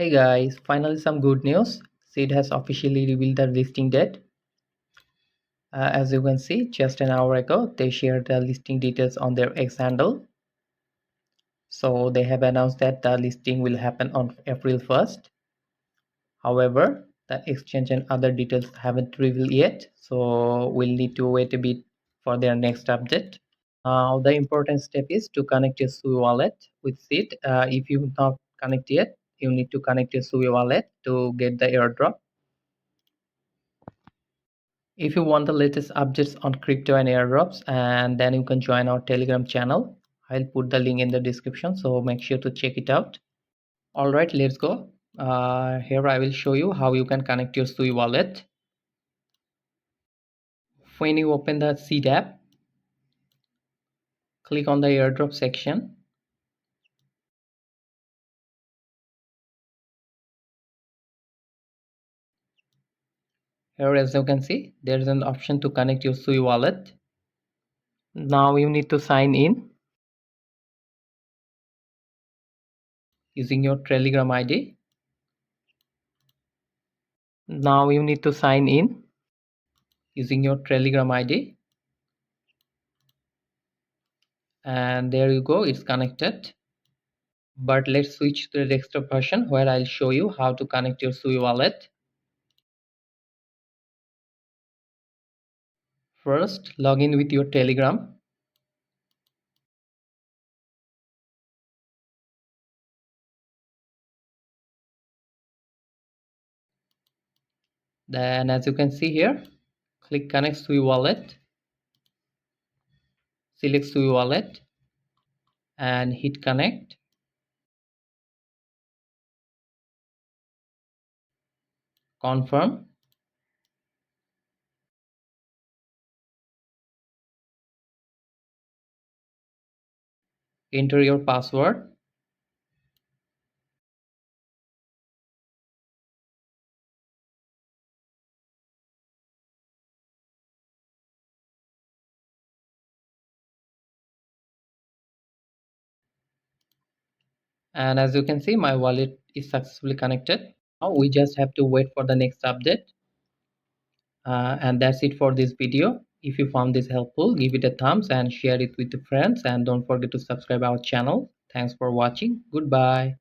Hey guys, finally some good news. Seed has officially revealed the listing date. As you can see, just an hour ago, they shared the listing details on their X handle. So they have announced that the listing will happen on April 1st. However, the exchange and other details haven't revealed yet. So we'll need to wait a bit for their next update. Now, the important step is to connect your Sui wallet with Seed. If you've not connected yet, you need to connect your Sui wallet to get the airdrop. If you want the latest updates on crypto and airdrops, and then you can join our Telegram channel. I'll put the link in the description, so make sure to check it out. All right, let's go. Here I will show you how you can connect your Sui wallet. When you open the Seed app, click on the airdrop section. Here, as you can see, there is an option to connect your Sui wallet. Now you need to sign in using your Telegram ID. Now you need to sign in using your Telegram ID. And there you go, it's connected. But let's switch to the desktop version where I'll show you how to connect your Sui wallet. First, log in with your Telegram. Then as you can see here, click connect Sui wallet. Select Sui wallet and hit connect. Confirm. Enter your password. And as you can see, my wallet is successfully connected. Now we just have to wait for the next update. And that's it for this video. If you found this helpful, give it a thumbs and share it with your friends, and don't forget to subscribe our channel. Thanks for watching. Goodbye.